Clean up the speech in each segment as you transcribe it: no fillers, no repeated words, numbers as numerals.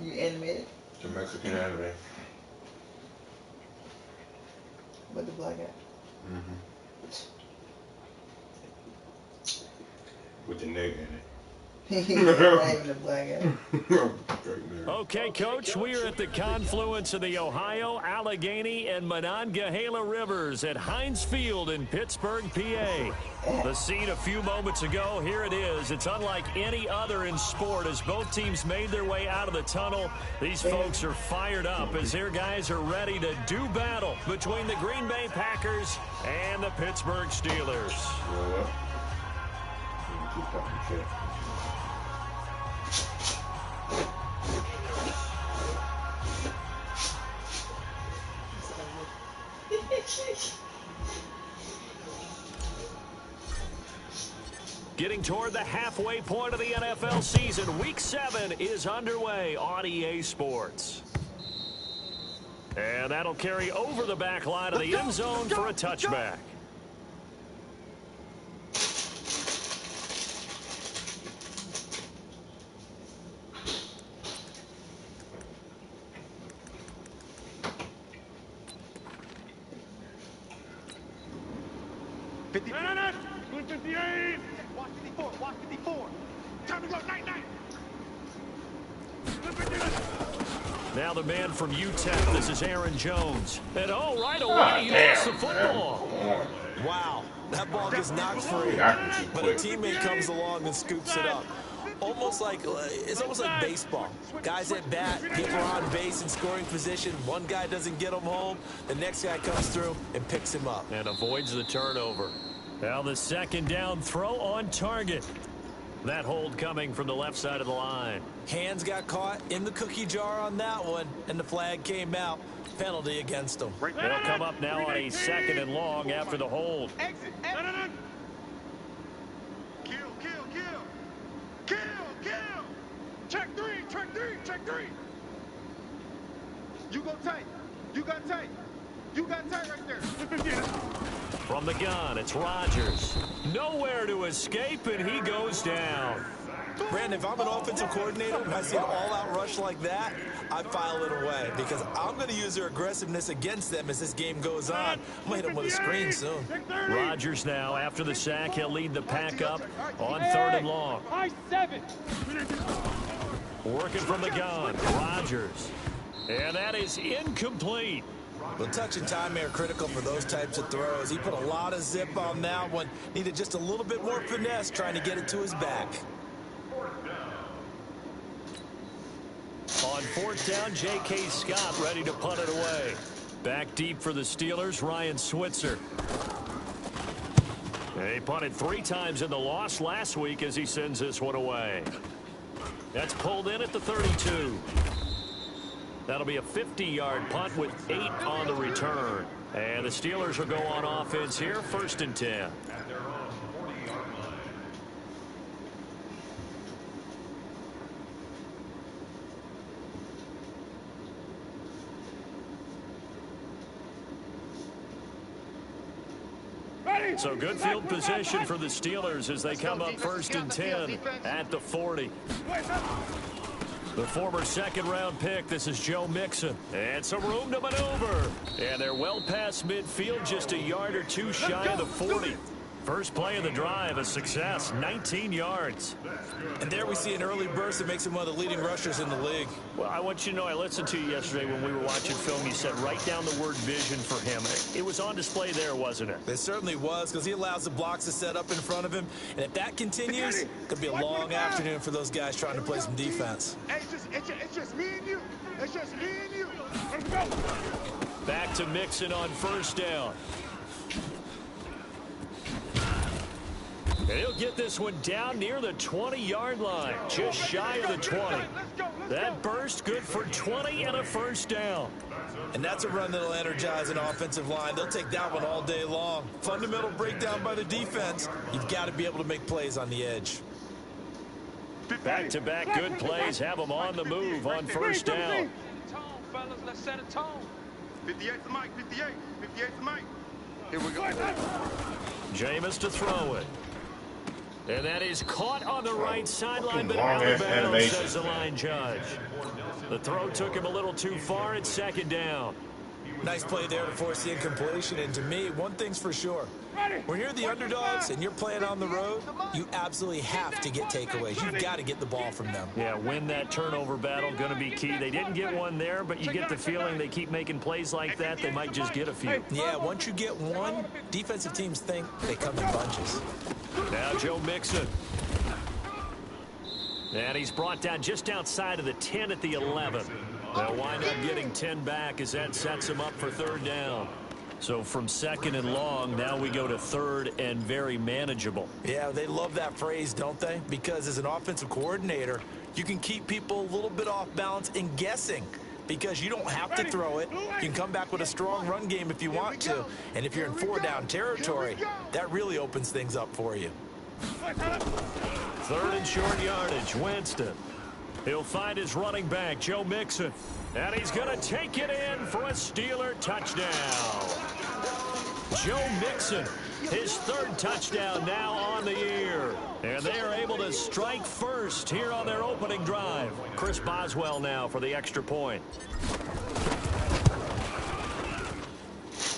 You animated? It's a Mexican anime. With the black guy? Mm-hmm. With the nigga in it. Not even a black guy. Okay, Coach, we are at the confluence of the Ohio, Allegheny, and Monongahela Rivers at Heinz Field in Pittsburgh, PA. The scene a few moments ago, here it is. It's unlike any other in sport as both teams made their way out of the tunnel. These folks are fired up as their guys are ready to do battle between the Green Bay Packers and the Pittsburgh Steelers. Getting toward the halfway point of the NFL season, Week 7 is underway on EA Sports. And that'll carry over the back line of the end zone for a touchback. Watch 54. Time to go, night. Now the man from UTEP, this is Aaron Jones. And right away, he lost the football. Wow, that ball gets knocked free, but a teammate comes along and scoops it up. It's almost like baseball. Guys at bat, people are on base in scoring position. One guy doesn't get him home. The next guy comes through and picks him up. And avoids the turnover. Now the second down throw on target. That hold coming from the left side of the line. Hands got caught in the cookie jar on that one, and the flag came out. Penalty against them. They'll come up now on a second and long after the hold. Exit. Kill. Check three. You go tight. You got tight right there. From the gun, it's Rodgers. Nowhere to escape, and he goes down. Brandon, if I'm an offensive coordinator and I see an all-out rush like that, I file it away because I'm going to use their aggressiveness against them as this game goes on. I'm going to hit them with a screen soon. Rodgers now, after the sack, he'll lead the pack up on third and long. Working from the gun, Rodgers. And that is incomplete. Well, touch and time are critical for those types of throws. He put a lot of zip on that one. Needed just a little bit more finesse trying to get it to his back. On fourth down, J.K. Scott ready to punt it away. Back deep for the Steelers, Ryan Switzer. He punted 3 times in the loss last week as he sends this one away. That's pulled in at the 32. That'll be a 50-yard punt with 8 on the return. And the Steelers will go on offense here, 1st and 10. So good field position for the Steelers as they come up 1st and 10 at the 40. The former second-round pick, this is Joe Mixon. And some room to maneuver. And they're well past midfield, just a yard or 2 shy of the 40. First play of the drive, a success, 19 yards. And there we see an early burst that makes him one of the leading rushers in the league. Well, I want you to know, I listened to you yesterday when we were watching film. You said write down the word vision for him. It was on display there, wasn't it? It certainly was, because he allows the blocks to set up in front of him. And if that continues, it could be a long afternoon for those guys trying to play some defense. It's just me and you. It's just me and you. Let's go. Back to Mixon on first down. And he'll get this one down near the 20-yard line, just shy of the 20. That burst good for 20 and a first down. And that's a run that'll energize an offensive line. They'll take that one all day long. Fundamental breakdown by the defense. You've got to be able to make plays on the edge. Back-to-back good plays have them on the move on first down. Let's set a tone. 58 to Mike, 58 to Mike. Here we go. Jameis to throw it. And that is caught on the right sideline, but long out of ass bounds, animation. says the line judge. The throw took him a little too far. It's second down. Nice play there to force the incompletion. And to me, one thing's for sure. When you're the underdogs and you're playing on the road, you absolutely have to get takeaways. You've got to get the ball from them. Yeah, win that turnover battle, going to be key. They didn't get one there, but you get the feeling they keep making plays like that, they might just get a few. Yeah, once you get one, defensive teams think they come in bunches. Now Joe Mixon. And he's brought down just outside of the 10 at the 11. They'll wind up getting 10 back as that sets him up for third down. So from second and long, now we go to third and very manageable. Yeah, they love that phrase, don't they? Because as an offensive coordinator, you can keep people a little bit off balance and guessing because you don't have to throw it. You can come back with a strong run game if you want to. And if you're in four-down territory, that really opens things up for you. Third and short yardage, Winston. He'll find his running back, Joe Mixon. And he's going to take it in for a Steeler touchdown. Joe Mixon, his third touchdown now on the year. And they are able to strike first here on their opening drive. Chris Boswell now for the extra point.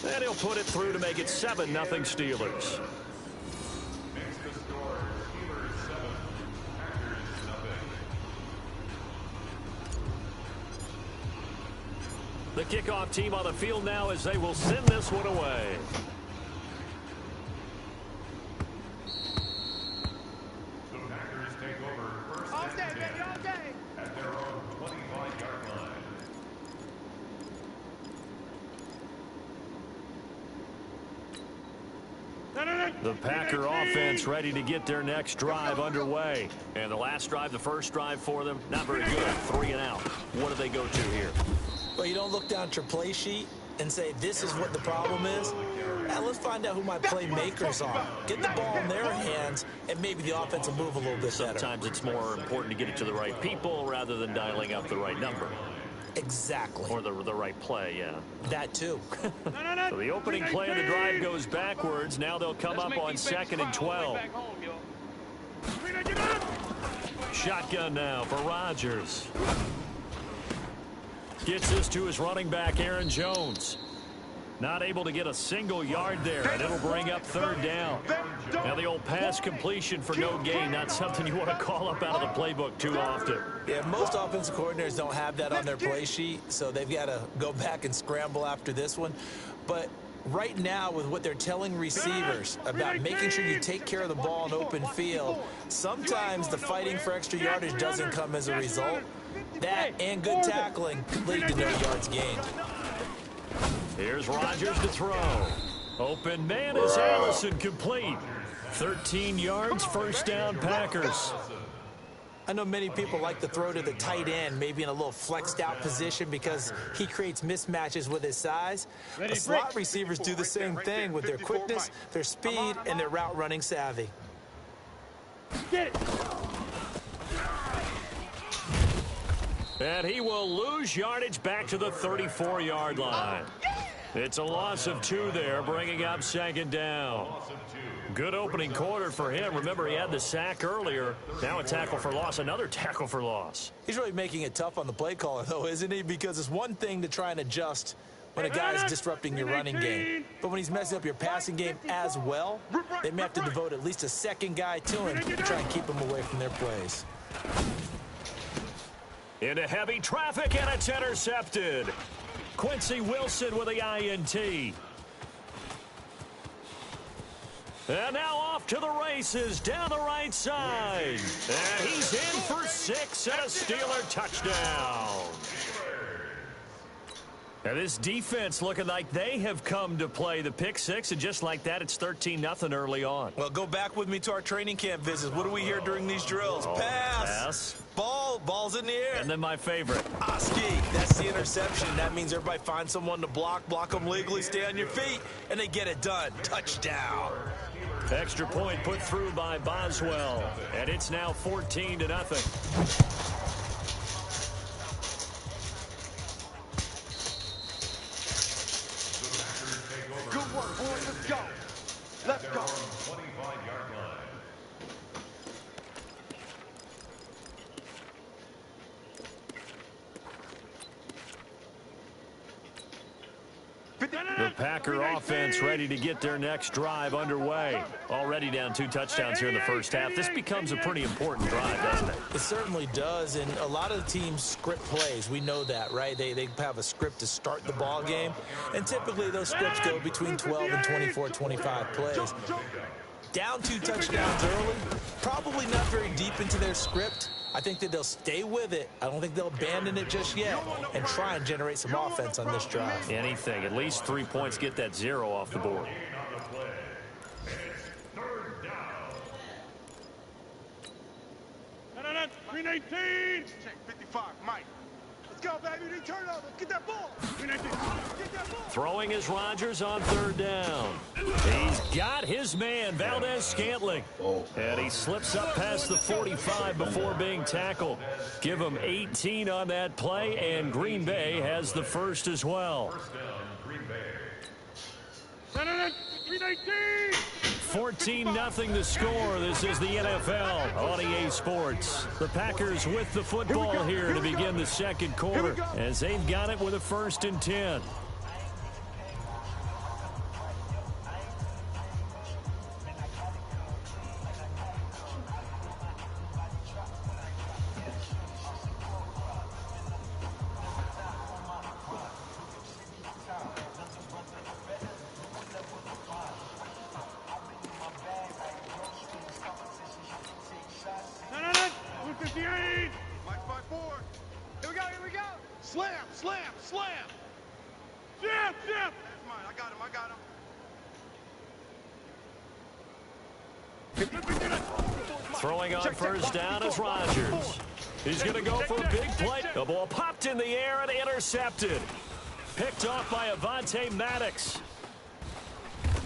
And he'll put it through to make it 7-0 Steelers. The kickoff team on the field now as they will send this one away. The Packers take over first All day, baby, all day. at their own 25-yard line. The Packer offense ready to get their next drive underway. And the last drive, the first drive for them, not very good. 3 and out. What do they go to here? Well, you don't look down at your play sheet and say, this is what the problem is. Now, let's find out who my playmakers are. Get the ball in their hands, and maybe the offense will move a little bit better. Sometimes it's more important to get it to the right people rather than dialing up the right number. Exactly. Or the right play, yeah. That, too. So the opening play of the drive goes backwards. Now they'll come up on 2nd and 12. Shotgun now for Rodgers. Gets this to his running back, Aaron Jones. Not able to get a single yard there, and it'll bring up third down. Now the old pass completion for no gain, not something you want to call up out of the playbook too often. Yeah, most offensive coordinators don't have that on their play sheet, so they've got to go back and scramble after this one. But right now, with what they're telling receivers about making sure you take care of the ball in open field, sometimes the fighting for extra yardage doesn't come as a result. That and good tackling lead to no yards gained. Here's Rodgers to throw. Open man is Allison, complete. 13 yards, first down Packers. I know many people like to throw to the tight end, maybe in a little flexed out position because he creates mismatches with his size. But slot receivers do the same thing with their quickness, their speed, and their route running savvy. Get it. And he will lose yardage back to the 34-yard line. It's a loss of 2 there, bringing up 2nd down. Good opening quarter for him. Remember, he had the sack earlier. Now a tackle for loss, another tackle for loss. He's really making it tough on the play caller, though, isn't he? Because it's one thing to try and adjust when a guy is disrupting your running game. But when he's messing up your passing game as well, they may have to devote at least a second guy to him to try and keep him away from their plays. Into heavy traffic, and it's intercepted. Quincy Wilson with the INT. And now off to the races down the right side. And he's in for 6 and a Steeler touchdown. And this defense looking like they have come to play the pick 6, and just like that, it's 13-0 early on. Well, go back with me to our training camp visits. What do we hear during these drills? Pass. Ball's in the air. And then my favorite. Oski, that's the interception. That means everybody finds someone to block them legally, stay on your feet, and they get it done. Touchdown. Extra point put through by Boswell, and it's now 14-0. Good work, boys. Let's go. Let's go. 25-yard line. The Packer offense ready to get their next drive underway. Already down 2 touchdowns here in the first half. This becomes a pretty important drive, doesn't it? It certainly does, and a lot of the teams script plays. We know that, right? They have a script to start the ball game, and typically those scripts go between 12 and 24, 25 plays. Down 2 touchdowns early, probably not very deep into their script. I think that they'll stay with it. I don't think they'll abandon it just yet and try and generate some offense on this drive. Anything. At least 3 points, get that 0 off the board. No, 319. Check 55, Mike. Let's go, baby. They turn over. Get that ball. 319. Get that ball. Throwing is Rodgers on 3rd down. He's got his man, Valdez-Scantling. And he slips up past the 45 before being tackled. Give him 18 on that play, and Green Bay has the first as well. First down, Green Bay. No, 319. 14-0 the score. This is the NFL on EA Sports. The Packers with the football here to begin the second quarter as they've got it with a 1st and 10. Mike 5-4. Here we go. Slam. Jab. That's mine. I got him. Throwing on 1st down is Rodgers. He's going to go for a big play. The ball popped in the air and intercepted. Picked off by Avonte Maddox.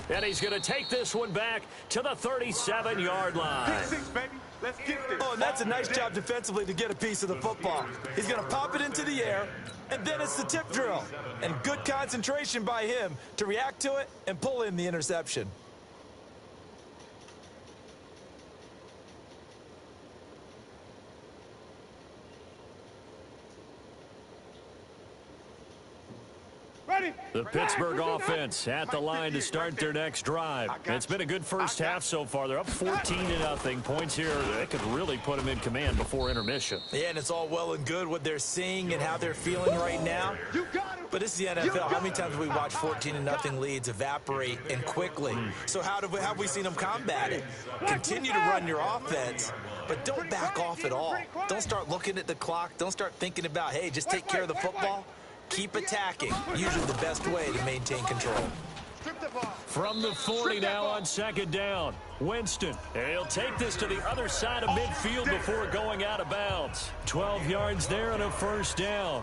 And he's going to take this one back to the 37-yard line. Pick 6, baby. Let's get this. Oh, and that's a nice job defensively to get a piece of the football. He's going to pop it into the air, and then it's the tip drill. And good concentration by him to react to it and pull in the interception. Ready. The Pittsburgh offense at the line to start their next drive. It's been a good first half so far. They're up 14-0. Points here, they could really put them in command before intermission. Yeah, and it's all well and good what they're seeing and how they're feeling right now. But this is the NFL. How many times have we watched 14-0 leads evaporate and quickly? So how have we seen them combat it? Continue to run your offense, but don't back off at all. Don't start looking at the clock. Don't start thinking about, hey, just take care of the football. Keep attacking. Usually the best way to maintain control. From the 40 now on 2nd down. Winston. He'll take this to the other side of midfield before going out of bounds. 12 yards there and a 1st down.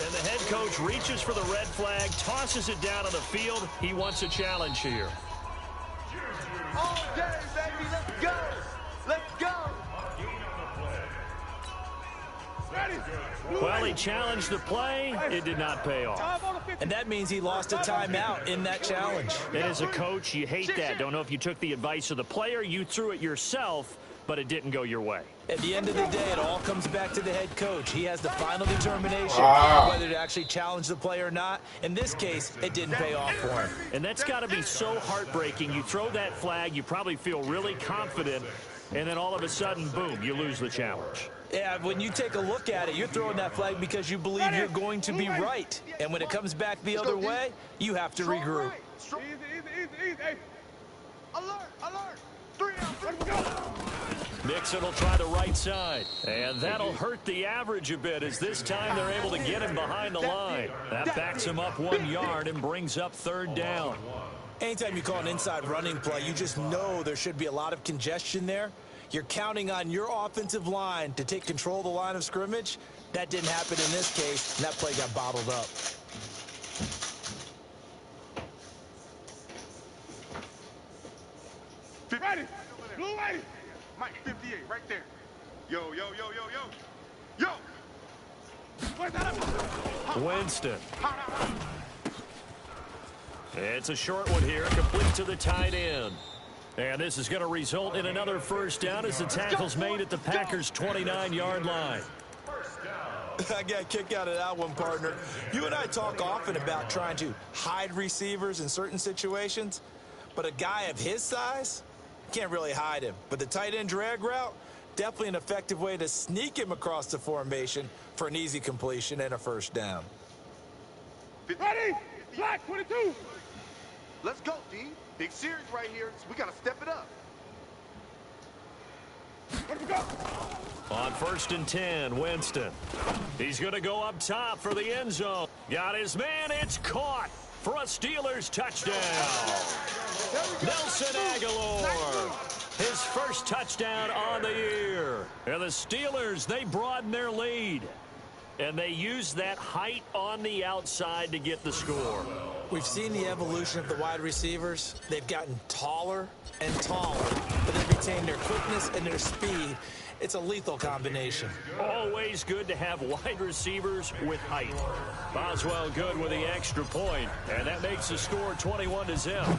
And the head coach reaches for the red flag, tosses it down on the field. He wants a challenge here. All day, baby. Let's go. Let's go. Ready. Well, he challenged the play. It did not pay off. And that means he lost a timeout in that challenge. And as a coach, you hate that. Don't know if you took the advice of the player, you threw it yourself, but it didn't go your way. At the end of the day, it all comes back to the head coach. He has the final determination whether to actually challenge the play or not. In this case, it didn't pay off for him. And that's got to be so heartbreaking. You throw that flag, you probably feel really confident, and then all of a sudden, boom, you lose the challenge. Yeah, when you take a look at it, you're throwing that flag because you believe you're going to be right. And when it comes back the other way, you have to regroup. Easy. Alert. 3 out. Let's go. Nixon will try the right side, and that'll hurt the average a bit as this time they're able to get him behind the line. That backs him up 1 yard and brings up 3rd down. Anytime you call an inside running play, you just know there should be a lot of congestion there. You're counting on your offensive line to take control of the line of scrimmage. That didn't happen in this case, and that play got bottled up. Ready. Blue ready. Mike 58 right there. Yo. Where's that? Winston. It's a short one here, complete to the tight end. And this is going to result in another first down as the tackle's made at the Packers' 29-yard line. I got a kick out of that one, partner. You and I talk often about trying to hide receivers in certain situations, but a guy of his size can't really hide him. But the tight end drag route, definitely an effective way to sneak him across the formation for an easy completion and a first down. Ready? Flat 22. Let's go, D. Big series right here, so we got to step it up. Let's go. On 1st and 10, Winston. He's going to go up top for the end zone. Got his man. It's caught for a Steelers touchdown. Nelson Aguilar. His first touchdown on the year. And the Steelers, they broaden their lead. And they use that height on the outside to get the score. We've seen the evolution of the wide receivers. They've gotten taller and taller, but they've retained their quickness and their speed. It's a lethal combination. Always good to have wide receivers with height. Boswell good with the extra point, and that makes the score 21-0.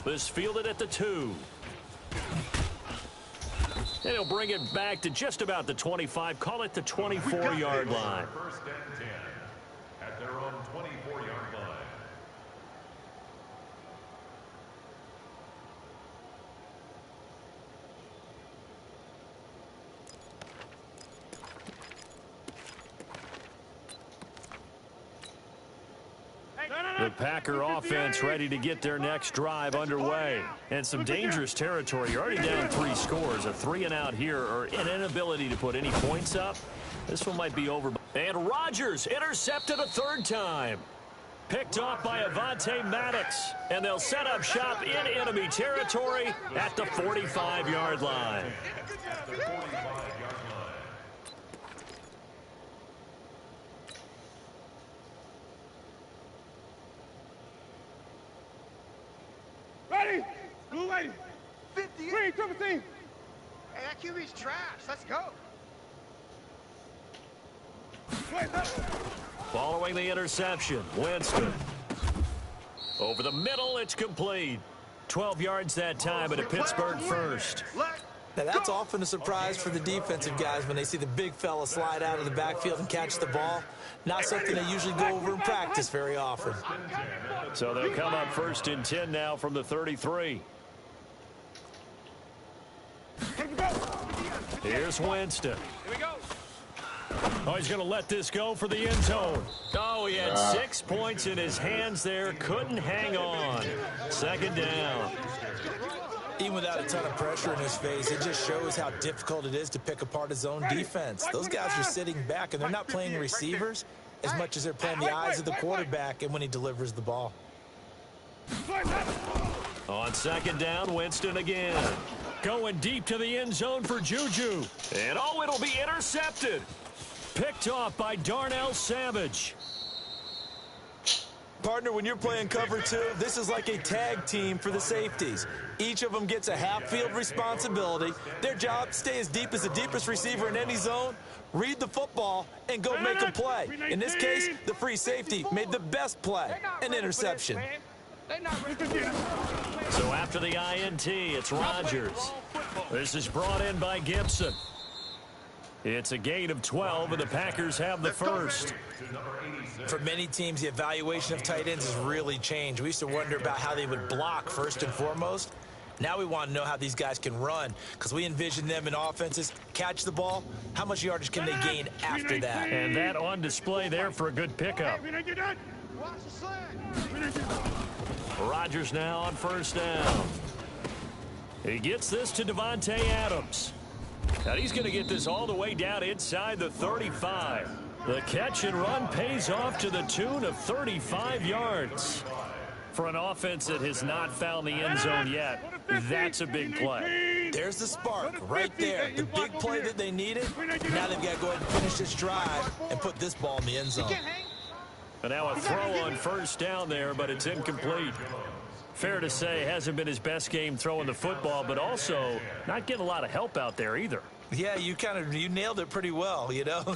This fielded at the 2. And he'll bring it back to just about the 25. Call it the 24-yard line. First and 10 at their own 24-yard line. The Packer offense ready to get their next drive underway. And some dangerous territory. You're already down 3 scores. A 3-and-out here, or an inability to put any points up. This one might be over. And Rodgers intercepted a 3rd time. Picked off by Avonte Maddox. And they'll set up shop in enemy territory at the 45-yard line. Ready? Blue lady. 58. Green, 17. Hey, that QB's trash. Let's go. Following the interception, Winston. Over the middle, it's complete. 12 yards that time, and a Pittsburgh first. Now, that's often a surprise for the defensive guys when they see the big fella slide out of the backfield and catch the ball. Not something they usually go over in practice very often. So they'll come up 1st and 10 now from the 33. Here's Winston. Here we go. Oh, he's going to let this go for the end zone. Oh, he had 6 points in his hands there. Couldn't hang on. 2nd down. Even without a ton of pressure in his face, it just shows how difficult it is to pick apart his own defense. Those guys are sitting back, and they're not playing receivers as much as they're playing the eyes of the quarterback and when he delivers the ball. On 2nd down, Winston again. Going deep to the end zone for Juju. And, oh, it'll be intercepted. Picked off by Darnell Savage. Partner, when you're playing cover 2, this is like a tag team for the safeties. Each of them gets a half-field responsibility. Their job, stay as deep as the deepest receiver in any zone, read the football, and go make a play. In this case, the free safety made the best play, an interception. So after the INT, it's Rodgers. This is brought in by Gibson. It's a gain of 12, and the Packers have the first. For many teams, the evaluation of tight ends has really changed. We used to wonder about how they would block first and foremost. Now we want to know how these guys can run, because we envision them in offenses, catch the ball, how much yardage can they gain after that? And that on display there for a good pickup. Rodgers now on 1st down. He gets this to Devontae Adams. And he's going to get this all the way down inside the 35. The catch and run pays off to the tune of 35 yards. For an offense that has not found the end zone yet, that's a big play. There's the spark right there. The big play that they needed. Now they've got to go ahead and finish this drive and put this ball in the end zone. And now a throw on 1st down there, but it's incomplete. Fair to say, hasn't been his best game throwing the football, but also not getting a lot of help out there either. Yeah, you nailed it pretty well, you know.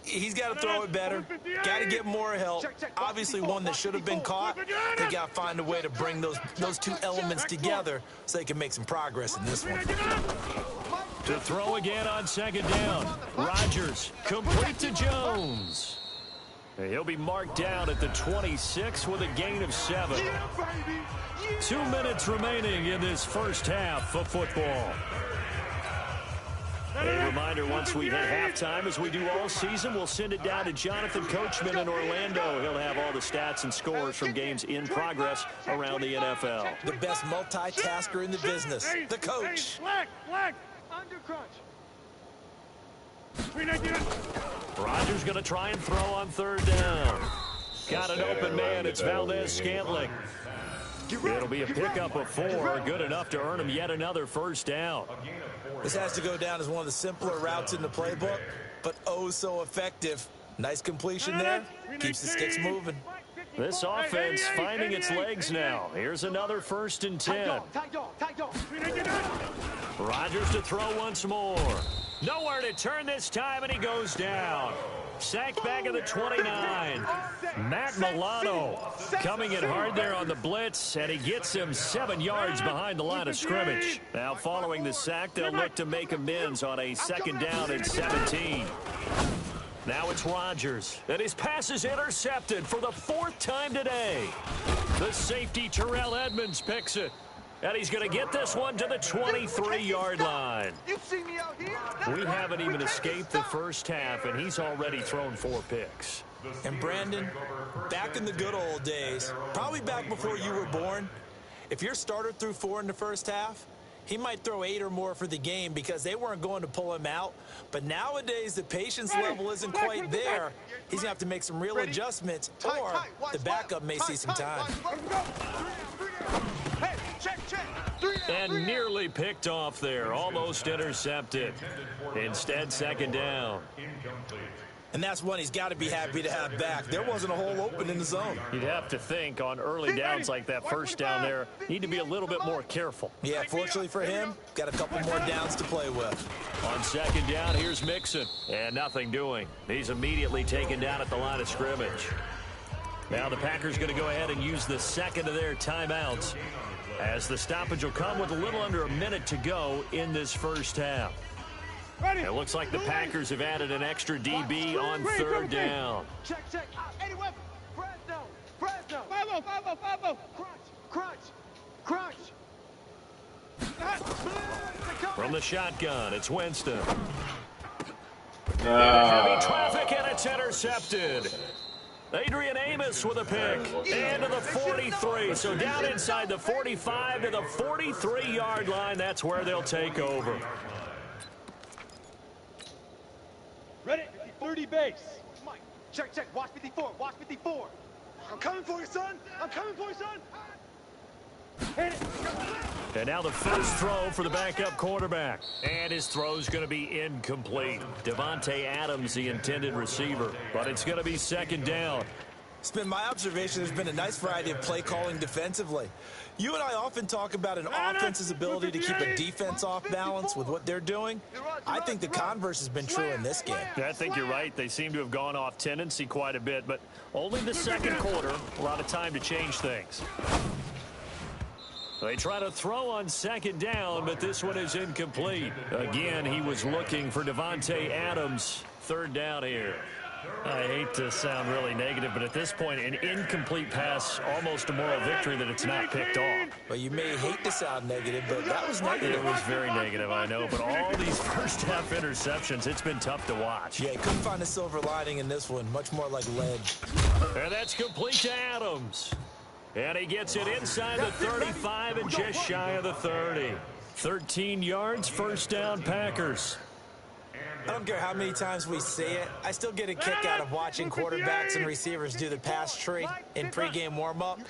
He's got to throw it better, got to get more help. Obviously, one that should have been caught. They got to find a way to bring those two elements together so they can make some progress in this one. To throw again on second down. Rodgers complete to Jones. He'll be marked down at the 26 with a gain of 7. 2 minutes remaining in this first half of football. A reminder, once we hit halftime, as we do all season, we'll send it down to Jonathan Coachman in Orlando. He'll have all the stats and scores from games in progress around the NFL. The best multitasker in the business, the coach. Under crunch. Rodgers going to try and throw on third down. Got an open man. It's Valdez-Scantling. It'll be a pickup of 4, good enough to earn him yet another first down. This has to go down as one of the simpler routes in the playbook, but oh so effective. Nice completion there. Keeps the sticks moving. This offense finding its legs now. Here's another 1st and 10. Rodgers to throw once more. Nowhere to turn this time, and he goes down. Sacked back at the 29. Matt Milano coming in hard there on the blitz, and he gets him 7 yards behind the line of scrimmage. Now following the sack, they'll look to make amends on a 2nd down and 17. Now it's Rodgers, and his pass is intercepted for the 4th time today. The safety Terrell Edmonds picks it, and he's going to get this one to the 23-yard line. We haven't even escaped the first half, and he's already thrown 4 picks. And Brandon, back in the good old days, probably back before you were born, if your starter threw 4 in the first half, he might throw 8 or more for the game because they weren't going to pull him out. But nowadays, the patience level isn't quite there. He's going to have to make some real adjustments, or the backup may see some time. And nearly picked off there, almost intercepted. Instead, 2nd down. And that's one he's got to be happy to have back. There wasn't a hole open in the zone. You'd have to think on early downs like that first down there, need to be a little bit more careful. Yeah, fortunately for him, got a couple more downs to play with. On 2nd down, here's Mixon. And nothing doing. He's immediately taken down at the line of scrimmage. Now the Packers going to go ahead and use the 2nd of their timeouts, as the stoppage will come with a little under a minute to go in this first half. It looks like the Packers have added an extra DB on 3rd down. Check. Eddie Weber. Fresno. 5-0. Crunch. From the shotgun, it's Winston. Heavy traffic, and it's intercepted. Adrian Amos with a pick. And to the 43. So down inside the 45 to the 43-yard line. That's where they'll take over. Ready? 30 base. Mike, check. Watch 54. I'm coming for you, son. Hit it. And now the first throw for the backup quarterback. And his throw's going to be incomplete. Devontae Adams, the intended receiver. But it's going to be 2nd down. It's been my observation there's been a nice variety of play calling defensively. You and I often talk about an offense's ability to keep a defense off balance with what they're doing. I think the converse has been true in this game. I think you're right. They seem to have gone off tendency quite a bit, but only the 2nd quarter. A lot of time to change things. They try to throw on 2nd down, but this one is incomplete. Again, he was looking for Devontae Adams. 3rd down here. I hate to sound really negative, but at this point, an incomplete pass, almost a moral victory that it's not picked off. Well, you may hate to sound negative, but that was negative. It was very negative, I know, but all these first half interceptions, it's been tough to watch. Yeah, couldn't find a silver lining in this one, much more like lead. And that's complete to Adams. And he gets it inside the 35 and just shy of the 30. 13 yards, 1st down, Packers. I don't care how many times we say it, I still get a kick out of watching quarterbacks and receivers do the pass tree in pregame warm-up.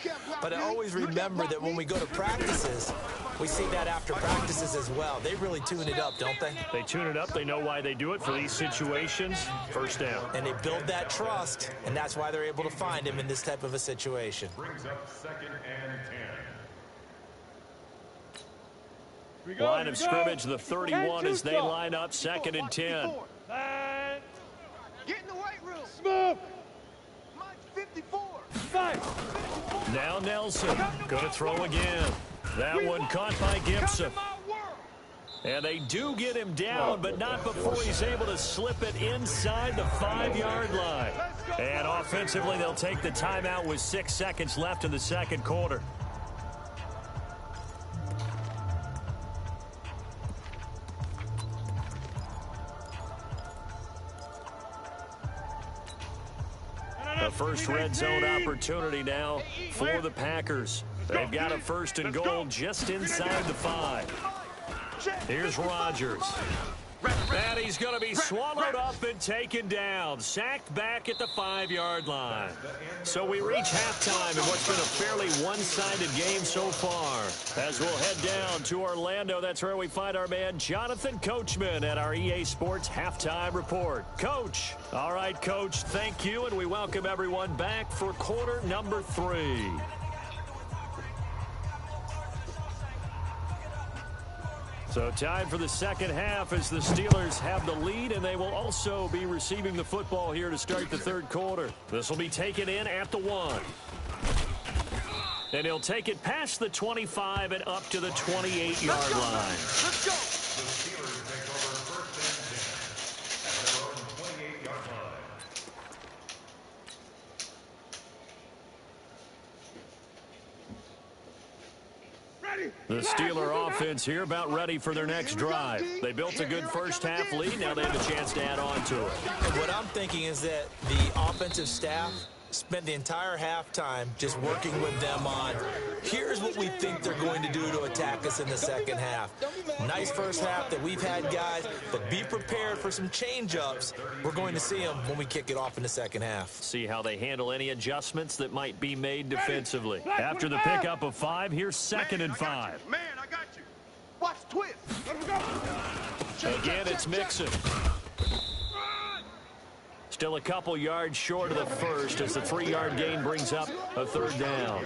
But I always remember that when we go to practices, we see that after practices as well. They really tune it up, don't they? They tune it up. They know why they do it for these situations. 1st down. And they build that trust, and that's why they're able to find him in this type of a situation. Brings up 2nd and 10. Line of scrimmage, the 31 as they line up 2nd and 10. Get in the weight room. Smoke. Mike 54. Now Nelson going to throw again. That one caught by Gibson. And they do get him down, but not before he's able to slip it inside the 5-yard line. And offensively, they'll take the timeout with 6 seconds left in the 2nd quarter. The first red zone opportunity now for the Packers. They've got a 1st and goal just inside the 5. Here's Rodgers. And he's going to be swallowed up and taken down. Sacked back at the 5-yard line. So we reach halftime in what's been a fairly one-sided game so far. As we'll head down to Orlando, that's where we find our man Jonathan Coachman at our EA Sports Halftime Report. Coach. All right, Coach, thank you, and we welcome everyone back for quarter number 3. So time for the 2nd half as the Steelers have the lead, and they will also be receiving the football here to start the 3rd quarter. This will be taken in at the 1. And he'll take it past the 25 and up to the 28-yard line. Let's go. The Steelers take over 1st and 10 at their own 28-yard line. The Steeler offense here about ready for their next drive. They built a good first half lead. Now they have a chance to add on to it. What I'm thinking is that the offensive staff spent the entire halftime just working with them on, here's what we think they're going to do to attack us in the 2nd half. Nice first half that we've had, guys, but be prepared for some change-ups. We're going to see them when we kick it off in the 2nd half. See how they handle any adjustments that might be made defensively. After the pickup of 5, here's 2nd and 5. Man, I got you. Watch twist. Again, it's Mixon. Still a couple yards short of the 1st as the 3-yard gain brings up a 3rd down.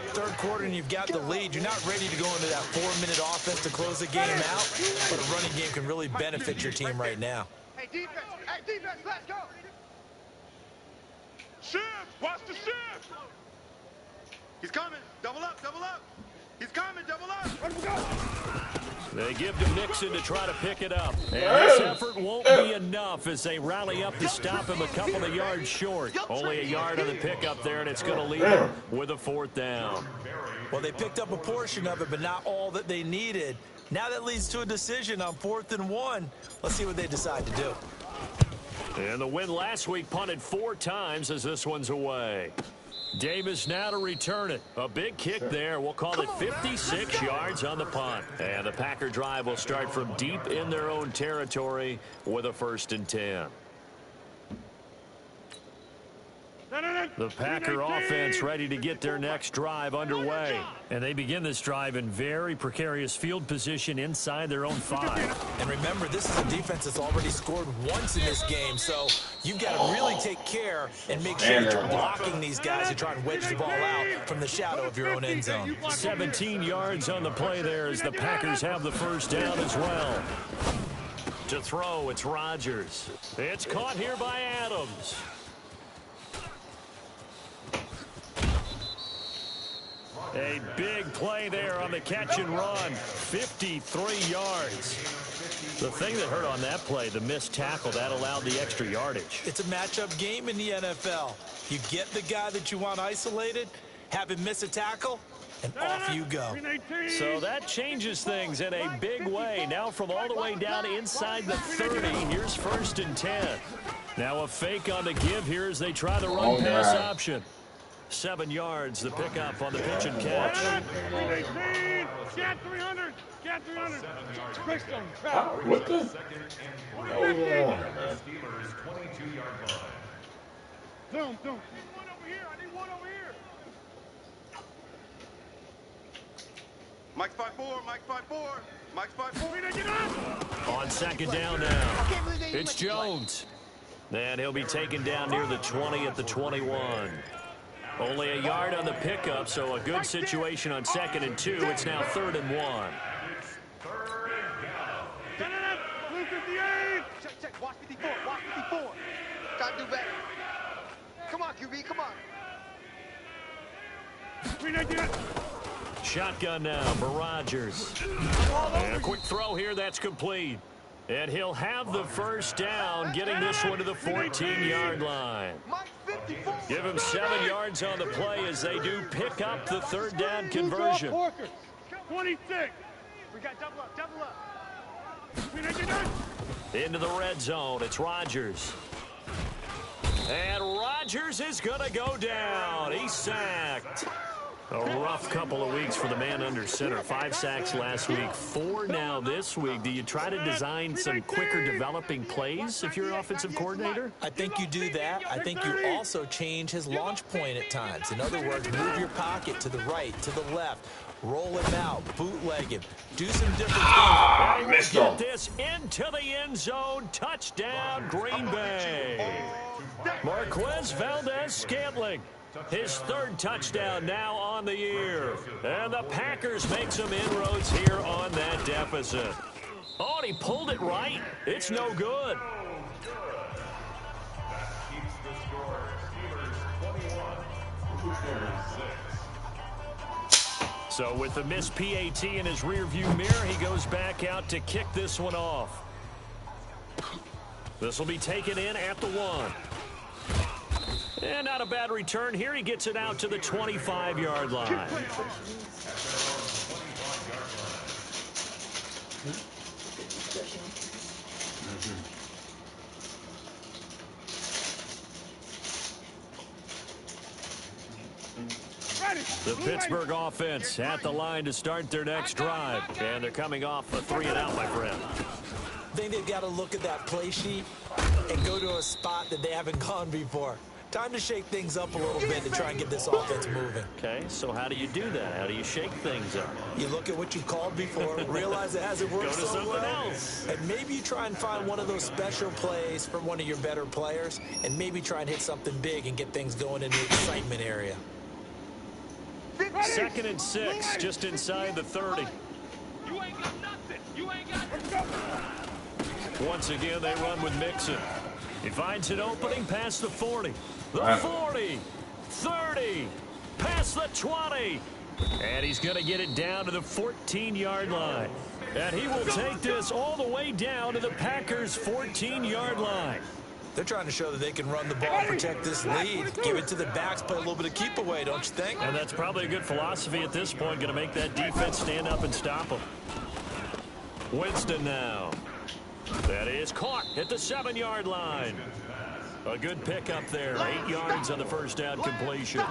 3rd quarter and you've got the lead. You're not ready to go into that 4-minute offense to close the game out, but a running game can really benefit your team right now. Hey, defense, let's go. Shift, watch the shift. He's coming, double up. He's coming, double up. Let's go. They give to Mixon to try to pick it up. And this effort won't be enough as they rally up to stop him a couple of yards short. Only a yard on the pickup there, and it's going to leave them with a 4th down. Well, they picked up a portion of it, but not all that they needed. Now that leads to a decision on 4th and 1. Let's see what they decide to do. And the win last week punted 4 times as this one's away. Davis now to return it. A big kick there. We'll call it 56 yards on the punt. And the Packer drive will start from deep in their own territory with a 1st and 10. The Packer offense ready to get their next drive underway. And they begin this drive in very precarious field position inside their own 5. And remember, this is a defense that's already scored once in this game, so you've got to really take care and make sure that you're blocking these guys who try and wedge the ball out from the shadow of your own end zone. 17 yards on the play there as the Packers have the 1st down as well. To throw, it's Rodgers. It's caught here by Adams. A big play there on the catch and run. 53 yards. The thing that hurt on that play, the missed tackle, that allowed the extra yardage. It's a matchup game in the NFL. You get the guy that you want isolated, have him miss a tackle, and off you go. So that changes things in a big way. Now from all the way down inside the 30, here's 1st and 10. Now a fake on the give here as they try the run pass option. 7 yards, the pickup on the pitch and catch. Get 300. Get 300. What the? Steelers 22-yard line. Zoom. I need one over here. Mike's 5'4", Mike's 5'4". Get up. On 2nd down now, it's Jones. And he'll be taken down near the 20 at the 21. Only a yard on the pickup, so a good situation on 2nd and 2. It's now 3rd and 1. check. Watch 54. Watch 54. Time to do better. Come on, QB, come on. Shotgun now for Rodgers. And a quick throw here, that's complete. And he'll have the first down, getting this one to the 14-yard line. Give him 7 yards on the play as they do pick up the third down conversion. 26. We got double up. Into the red zone, it's Rodgers. And Rodgers is going to go down. He's sacked. A rough couple of weeks for the man under center. 5 sacks last week, 4 now this week. Do you try to design some quicker developing plays if you're an offensive coordinator? I think you do that. I think you also change his launch point at times. In other words, move your pocket to the right, to the left. Roll him out, bootleg him, do some different things. Missed him. Get this into the end zone. Touchdown, Green Bay. Marquez Valdez-Scantling. His 3rd touchdown now on the year. And the Packers make some inroads here on that deficit. Oh, and he pulled it right. It's no good. Keeps the score. Steelers 21, 6. So with the missed PAT in his rearview mirror, he goes back out to kick this one off. This will be taken in at the 1. And not a bad return here. He gets it out to the 25-yard line. The Pittsburgh offense at the line to start their next drive. And they're coming off a 3-and-out, my friend. I think they've got to look at that play sheet and go to a spot that they haven't gone before. Time to shake things up a little bit to try and get this offense moving. Okay, so how do you do that? How do you shake things up? You look at what you called before, realize it hasn't worked so well, and maybe you try and find one of those special plays from one of your better players, and maybe try and hit something big and get things going in the excitement area. 2nd and 6, just inside the 30. You ain't got nothing. You ain't got nothing. Once again, they run with Mixon. He finds an opening past the 40. The 40, 30, past the 20. And he's going to get it down to the 14-yard line. And he will take this all the way down to the Packers' 14-yard line. They're trying to show that they can run the ball, protect this lead, give it to the backs, play a little bit of keep away, don't you think? And that's probably a good philosophy at this point, going to make that defense stand up and stop them. Winston now. That is caught at the 7-yard line. A good pickup there. 8 yards on the first down completion.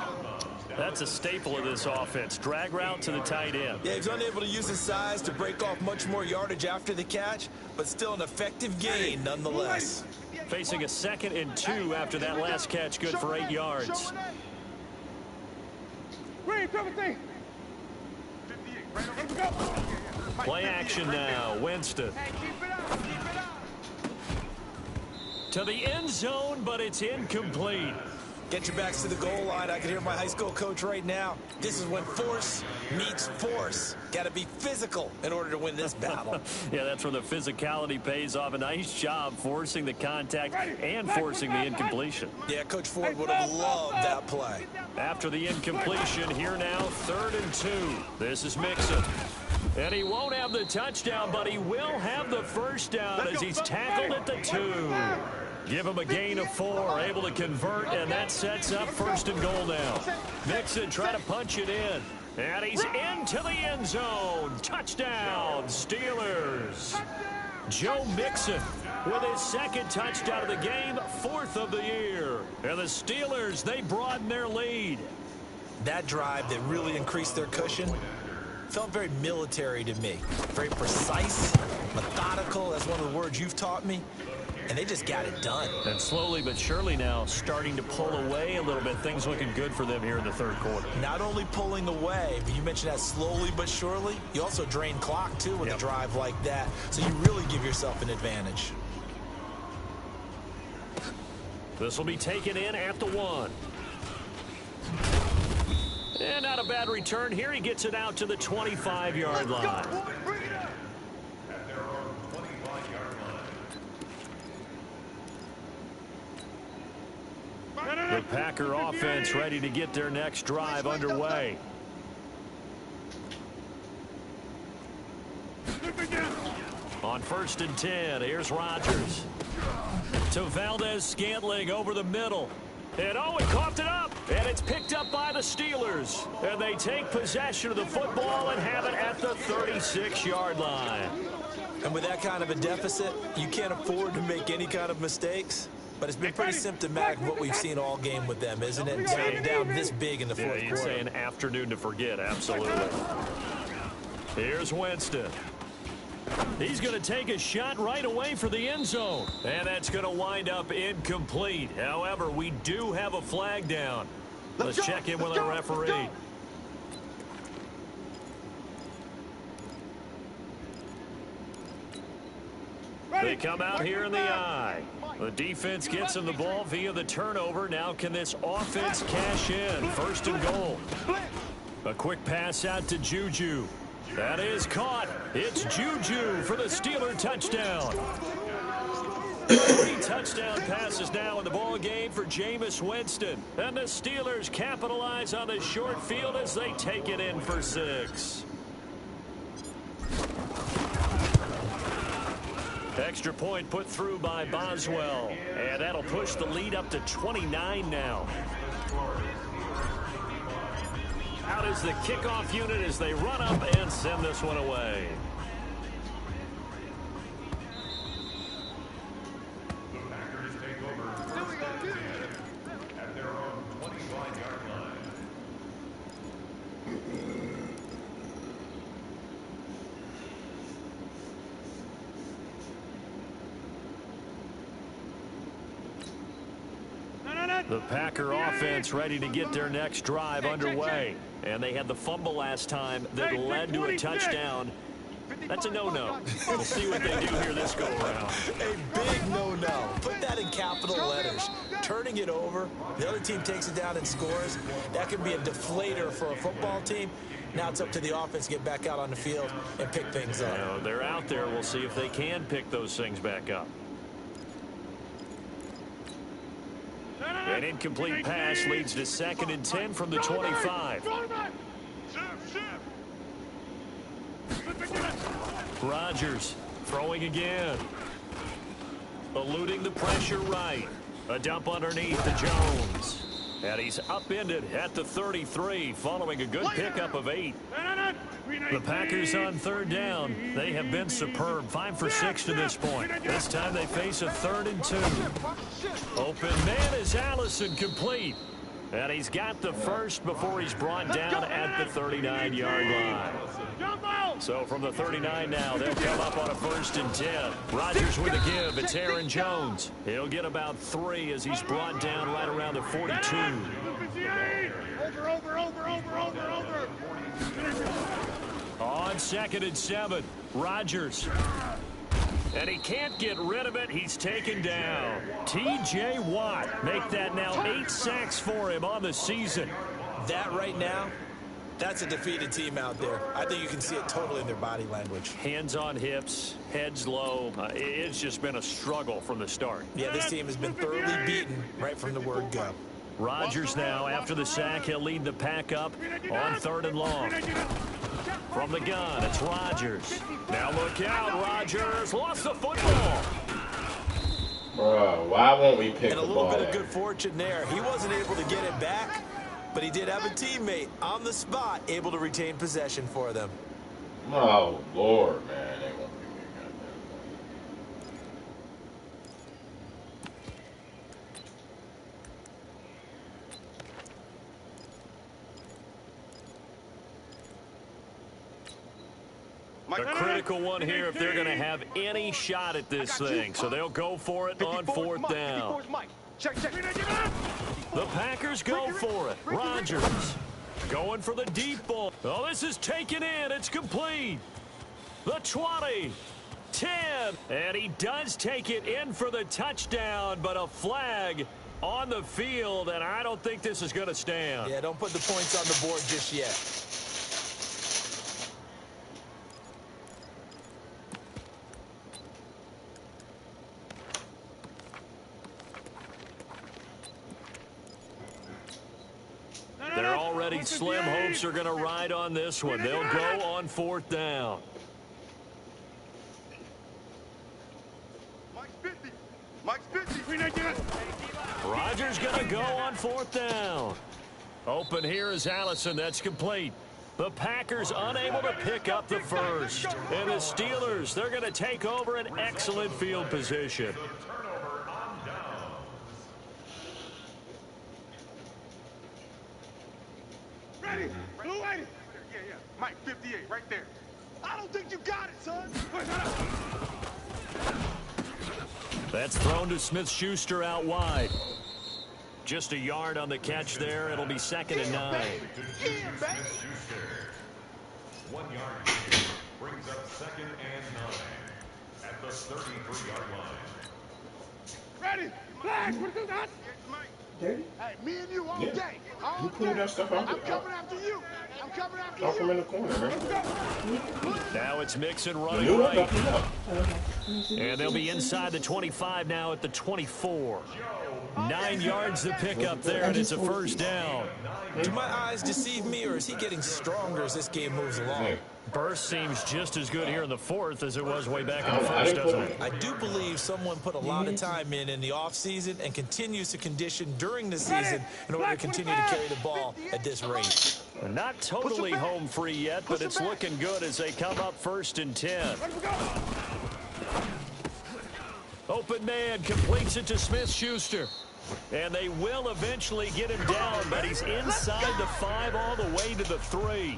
That's a staple of this offense. Drag route to the tight end. Yeah, he's unable to use his size to break off much more yardage after the catch, but still an effective gain nonetheless. Facing a 2nd and 2 after that last catch, good for 8 yards. Play action now. Winston. To the end zone, but it's incomplete. Get your backs to the goal line. I can hear my high school coach right now. This is when force meets force. Got to be physical in order to win this battle. Yeah, that's where the physicality pays off. A nice job forcing the contact and forcing the incompletion. Yeah, Coach Ford would have loved that play. After the incompletion, here now, 3rd and 2. This is Mixon. And he won't have the touchdown, but he will have the first down as he's tackled at the 2. Give him a gain of 4, able to convert, and that sets up 1st and goal now. Mixon trying to punch it in, and he's into the end zone. Touchdown, Steelers. Joe Mixon with his 2nd touchdown of the game, 4th of the year. And the Steelers, they broaden their lead. That drive that really increased their cushion felt very military to me. Very precise, methodical, that's one of the words you've taught me. And they just got it done. And slowly but surely now starting to pull away a little bit. Things looking good for them here in the 3rd quarter. Not only pulling away, but you mentioned that slowly but surely. You also drain clock, too, with a drive like that. So you really give yourself an advantage. This will be taken in at the 1. And not a bad return here. He gets it out to the 25-yard line. Packer offense ready to get their next drive underway. On 1st and 10, here's Rodgers. To Valdez-Scantling over the middle. And Owen coughed it up, and it's picked up by the Steelers. And they take possession of the football and have it at the 36-yard line. And with that kind of a deficit, you can't afford to make any kind of mistakes. But it's been pretty symptomatic of what we've seen all game with them, isn't it? Down this big in the fourth you'd quarter. say an afternoon to forget, absolutely. Here's Winston. He's going to take a shot right away for the end zone. And that's going to wind up incomplete. However, we do have a flag down. Let's check in with our referee. They come out here in the eye. The defense gets him the ball via the turnover. Now can this offense cash in? 1st and goal. A quick pass out to Juju. That is caught. It's Juju for the Steeler touchdown. 3 touchdown passes now in the ball game for Jameis Winston. And the Steelers capitalize on the short field as they take it in for 6. Extra point put through by Boswell. And that'll push the lead up to 29 now. Out is the kickoff unit as they run up and send this one away. The Packers take over 1st and 10 at their own 21-yard line. The Packer offense ready to get their next drive underway. And they had the fumble last time that led to a touchdown. That's a no-no. We'll see what they do here this go-around. A big no-no. Put that in capital letters. Turning it over, the other team takes it down and scores. That could be a deflator for a football team. Now it's up to the offense to get back out on the field and pick things up. Now, they're out there. We'll see if they can pick those things back up. An incomplete pass leads to 2nd and 10 from the 25. Rodgers throwing again. Eluding the pressure right. A dump underneath to Jones. And he's upended at the 33 following a good pickup of 8. The Packers on 3rd down. They have been superb. 5 for 6 to this point. This time they face a 3rd and 2. Open man is Allison, complete. And he's got the first before he's brought down at the 39-yard line. So from the 39 now, they'll come up on a 1st and 10. Rodgers with a give. It's Aaron Jones. He'll get about 3 as he's brought down right around the 42. On 2nd and 7, Rodgers. And he can't get rid of it. He's taken down. T.J. Watt. Make that now 8 sacks for him on the season. That right now, that's a defeated team out there. I think you can see it totally in their body language. Hands on hips, heads low. It's just been a struggle from the start. Yeah, this team has been thoroughly beaten right from the word go. Rodgers now, after the sack, he'll lead the pack up on 3rd and long. From the gun, it's Rodgers. Now look out, Rodgers lost the football. Bro, why won't we pick the ball? And a little bit of good fortune there. He wasn't able to get it back, but he did have a teammate on the spot able to retain possession for them. Oh, Lord, man. They won't pick that goddamn A critical one here if they're going to have any shot at this thing. So they'll go for it on 4th down. The Packers go for it. Rodgers going for the deep ball. Oh, this is taken in. It's complete. The 20, 10. And he does take it in for the touchdown, but a flag on the field, and I don't think this is going to stand. Yeah, don't put the points on the board just yet. but his slim hopes are going to ride on this one. They'll go on 4th down. Mike's 50. Mike's 50. Rodgers going to go on 4th down. Open here is Allison. That's complete. The Packers unable to pick up the first. And the Steelers, they're going to take over an excellent field position. Turnover on downs. Ready? Blue 80. Yeah. Mike 58, right there. I don't think you got it, son. That's thrown to Smith-Schuster out wide. Just a yard on the catch there. It'll be 2nd and 9. Smith-Schuster. 1 yard gain brings up 2nd and 9 at the 33-yard line. Ready? Flag, what is that? Dirty? Hey, me and you all Yeah. day. All You pull that stuff out. I'm coming after you. I'm coming after Off you. him in the corner, man. Now it's Mixon You running knew it, right. up and up. Okay. And they'll be inside the 25 now at the 24. 9 yards to pick up there, and it's a 1st down. Do my eyes deceive me, or is he getting stronger as this game moves along? Yeah. Burst seems just as good here in the 4th as it was way back in the 1st, doesn't it? I do believe someone put a lot of time in the offseason and continues to condition during the season in order to continue to carry the ball at this rate. Not totally home free yet, but it's looking good as they come up 1st and 10. Open man completes it to Smith-Schuster. And they will eventually get him down, but he's inside the 5 all the way to the 3.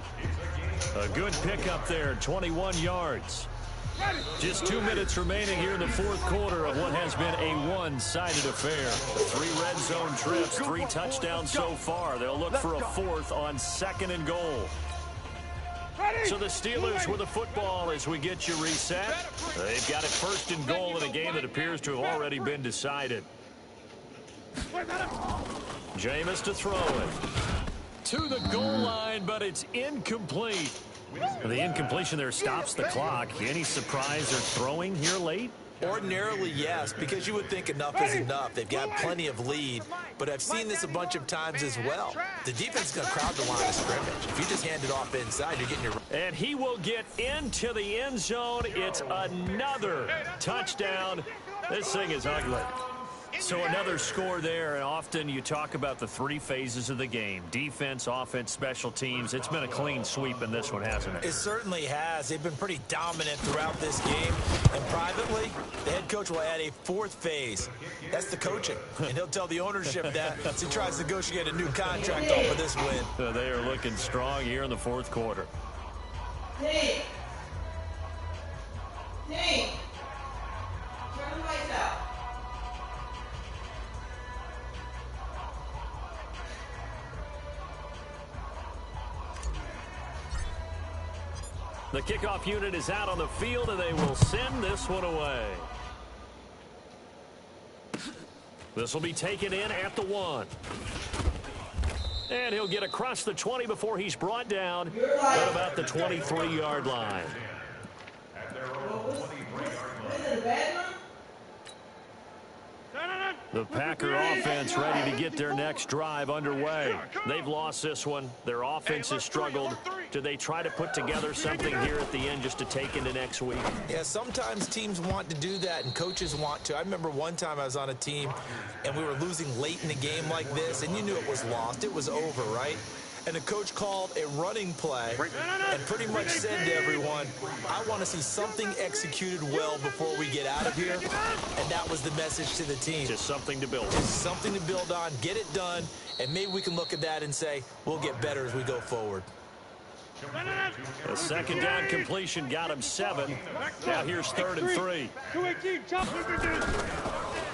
A good pickup there, 21 yards. Just 2 minutes remaining here in the 4th quarter of what has been a one-sided affair. 3 red zone trips, 3 touchdowns so far. They'll look for a 4th on 2nd and goal. So the Steelers with the football as we get you reset. They've got it 1st and goal in a game that appears to have already been decided. Jameis to throw it. To the goal line, but it's incomplete. The incompletion there stops the clock. Any surprise they're throwing here late? Ordinarily, yes, because you would think enough is enough. They've got plenty of lead, but I've seen this a bunch of times as well. The defense is going to crowd the line of scrimmage. If you just hand it off inside, you're getting your... And he will get into the end zone. It's another touchdown. This thing is ugly. So another score there, and often you talk about the 3 phases of the game. Defense, offense, special teams. It's been a clean sweep in this one, hasn't it? It certainly has. They've been pretty dominant throughout this game. And privately, the head coach will add a 4th phase. That's the coaching. And he'll tell the ownership that as he tries to negotiate a new contract off of this win. So they are looking strong here in the 4th quarter. Hey! Hey! Turn the lights out. The kickoff unit is out on the field, and they will send this one away. This will be taken in at the 1. And he'll get across the 20 before he's brought down at about the 23-yard line. At their own 23-yard line. The Packer offense ready to get their next drive underway. They've lost this one. Their offense has struggled. Do they try to put together something here at the end just to take into next week? Yeah, sometimes teams want to do that and coaches want to. I remember one time I was on a team and we were losing late in a game like this, and you knew it was lost. It was over, right? And the coach called a running play and pretty much said to everyone, I want to see something executed well before we get out of here. And that was the message to the team. Just something to build on. Just something to build on, get it done, and maybe we can look at that and say, we'll get better as we go forward. A 2nd down completion got him 7. Now here's 3rd and 3.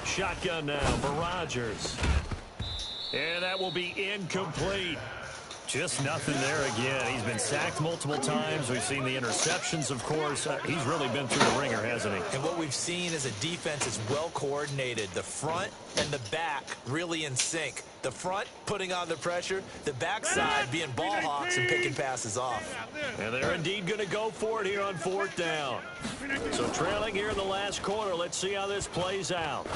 Shotgun now for Rodgers. And that will be incomplete. Just nothing there again. He's been sacked multiple times. We've seen the interceptions, of course. He's really been through the ringer, hasn't he? And what we've seen is a defense that's well coordinated. The front and the back really in sync. The front putting on the pressure, the backside being ball hawks and picking passes off. And they're indeed going to go for it here on 4th down. So trailing here in the last quarter, let's see how this plays out.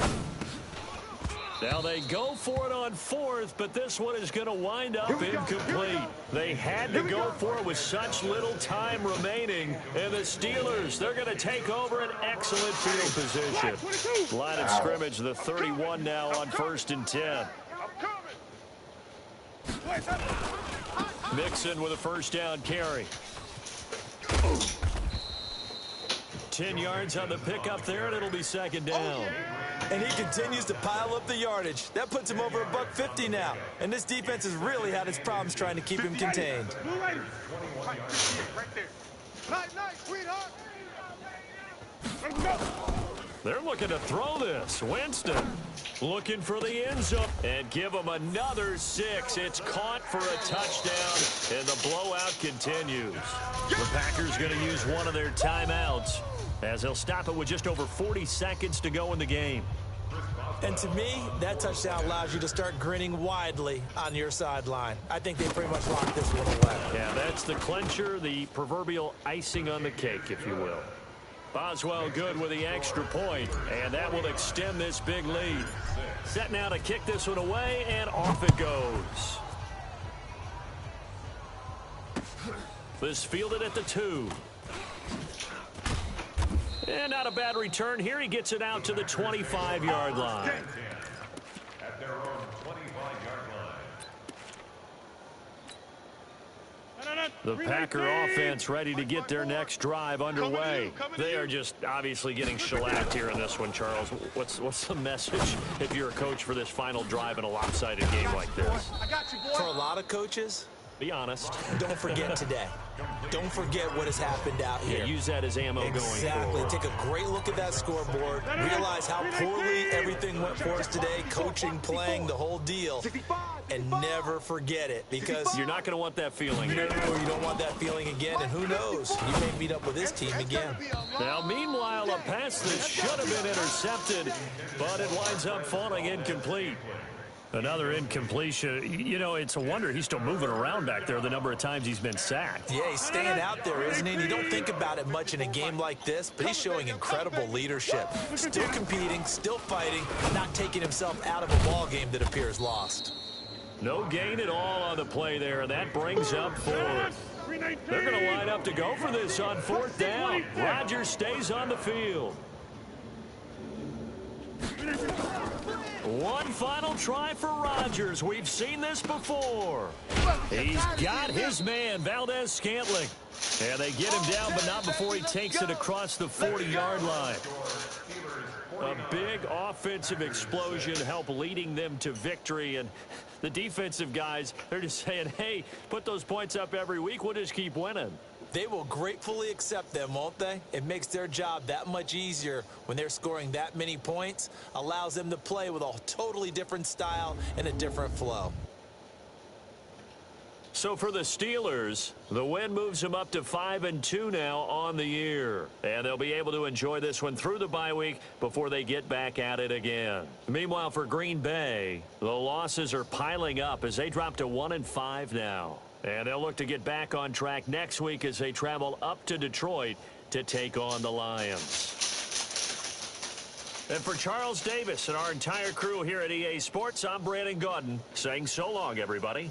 Now they go for it on fourth, but this one is going to wind up incomplete. They had to go for it with such little time remaining. And the Steelers, they're going to take over an excellent field position. Line of scrimmage, the 31 now on 1st and 10. Mixon with a first down carry. 10 yards on the pickup there, and it'll be 2nd down. And he continues to pile up the yardage. That puts him over $150 now. And this defense has really had its problems trying to keep him contained. Right there. Nice, sweetheart. Let's go. They're looking to throw this. Winston looking for the end zone. And give him another 6. It's caught for a touchdown, and the blowout continues. The Packers going to use one of their timeouts as they'll stop it with just over 40 seconds to go in the game. And to me, that touchdown allows you to start grinning widely on your sideline. I think they pretty much locked this one away. Yeah, that's the clincher, the proverbial icing on the cake, if you will. Boswell good with the extra point, and that will extend this big lead. Set now to kick this one away, and off it goes. This fielded at the 2. And not a bad return here. He gets it out to the 25-yard line. At their own 25-yard line. The Packer offense ready to get their next drive underway. They are just obviously getting shellacked here in this one, Charles. What's the message if you're a coach for this final drive in a lopsided game like this? For a lot of coaches, be honest. don't forget today. Don't forget what has happened out here. Yeah, use that as ammo going forward. Take a great look at that scoreboard. Realize how poorly everything went for us today. Coaching, playing, the whole deal. And never forget it, because you're not going to want that feeling. No, you don't want that feeling again. And who knows? You may meet up with this team again. Now, meanwhile, a pass that should have been intercepted, but it winds up falling incomplete. Another incompletion. You know, it's a wonder he's still moving around back there the number of times he's been sacked. Yeah, he's staying out there, isn't he? And you don't think about it much in a game like this, but he's showing incredible leadership. Still competing, still fighting, not taking himself out of a ball game that appears lost. No gain at all on the play there. That brings up 4th. They're going to line up to go for this on 4th down. Rodgers stays on the field. One final try for Rodgers. We've seen this before. He's got his man, Valdez-Scantling. And they get him down, but not before he takes it across the 40-yard line. A big offensive explosion helped leading them to victory. And the defensive guys, they're just saying, hey, put those points up every week. We'll just keep winning. They will gratefully accept them, won't they? It makes their job that much easier when they're scoring that many points. Allows them to play with a totally different style and a different flow. So for the Steelers, the win moves them up to 5-2 now on the year. And they'll be able to enjoy this one through the bye week before they get back at it again. Meanwhile, for Green Bay, the losses are piling up as they drop to 1-5 now. And they'll look to get back on track next week as they travel up to Detroit to take on the Lions. And for Charles Davis and our entire crew here at EA Sports, I'm Brandon Gaudin saying so long, everybody.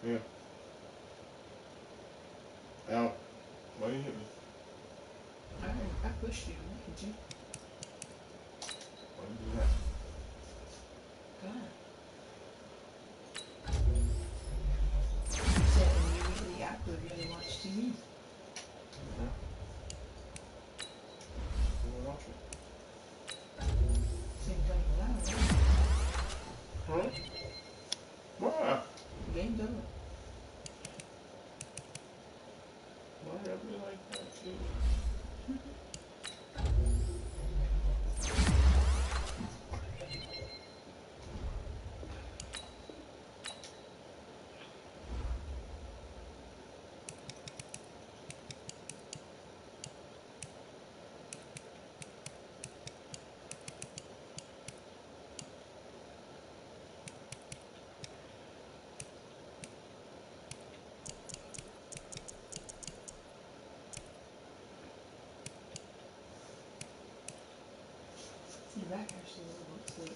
Yeah. Al, why you hit me? I pushed you, didn't you? Why you do that? God. You said immediately after you didn't watch TV. Yeah. Who was watching? Why? Game's over. Why did I be like that, too? Your back actually looks good.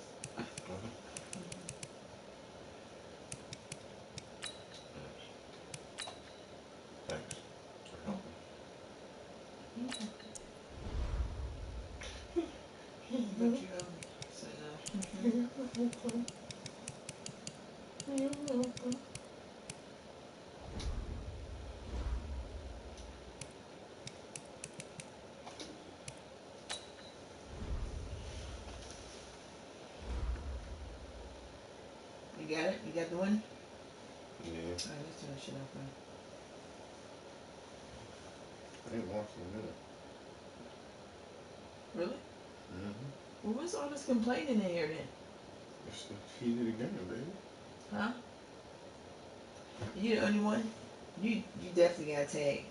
Thanks for helping. But you owe me, so no. You're welcome. You got it? You got the one? Yeah. Alright, let's turn that shit off, man. I ain't watched in a minute. Really? Mm-hmm. Well, what's all this complaining in here then? It's the key to the game, baby. Huh? You the only one? You definitely got a tag.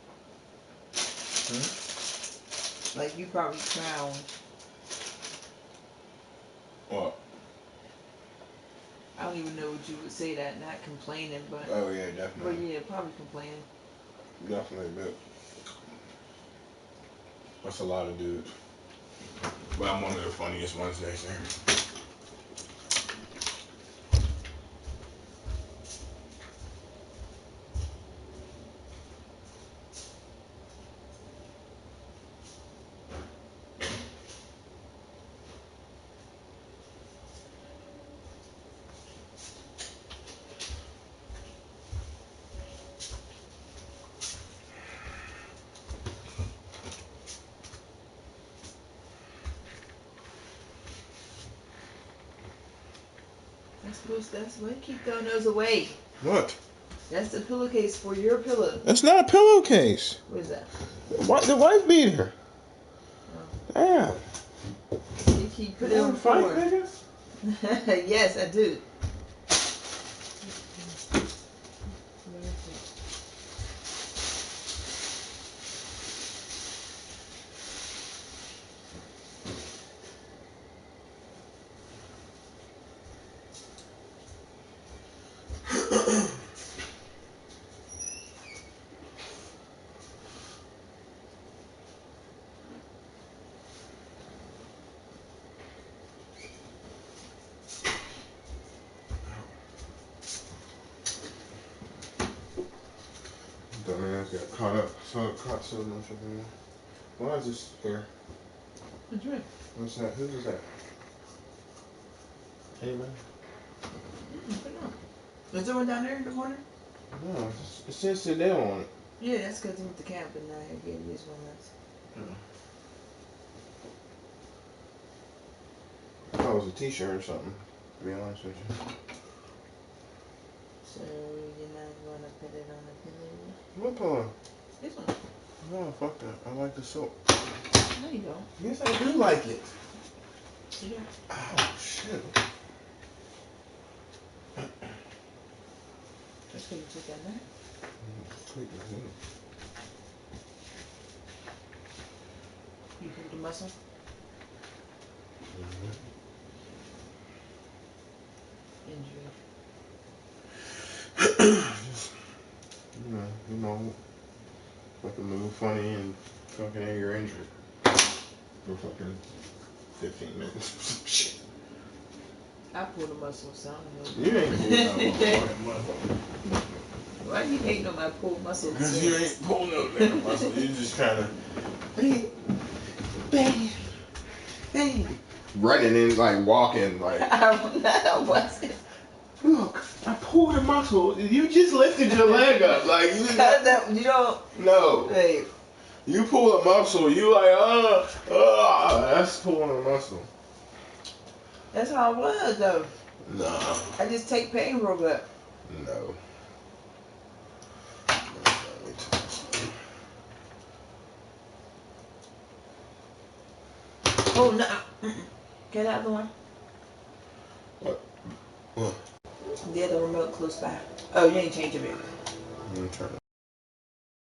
Like you probably crowned. What? I don't even know what you would say that, not complaining, but Oh yeah, definitely. but yeah, probably complaining. Definitely, but that's a lot of dudes. But I'm one of the funniest ones they say. That's why you keep throwing those away. What? That's the pillowcase for your pillow. That's not a pillowcase. What is that? What? The wife beater. Oh. Damn. You keep putting it on the floor. Niggas? Yes, I do. Dumbass got caught up. Caught so much of him. Why is this here? What's right? What's that? Who is that? Hey man. Is there one down there in the corner? No, it says Sedell on it. Yeah, that's because he went to camp and I gave you this one. I thought it was a t-shirt or something, to be honest with you. So you're not going to put it on the pillow? What pillow? This one. No, fuck that. I like the soap. No, you don't. Yes, I do like it. You don't. Oh, shit. That's because you took that back. You pulled the muscle? Injury. You know, fucking move funny and fucking you're injured for fucking 15 minutes. Shit. I pulled a muscle, so I don't know. You ain't pulled no fucking muscle. Why you hating on my pulled muscle? Because you ain't pulled no damn muscle. You just kind of Bang. Bang. running in, like walking, like. I wasn't. Look, I pulled a muscle. You just lifted your leg up, like you. You don't. No. Hey. You pull a muscle. You like that's pulling a muscle. That's how I was though. Nah. I just take pain real good. No. Oh no! Get out of the one. What? The other remote close by. Oh, you ain't changing it. I'm trying to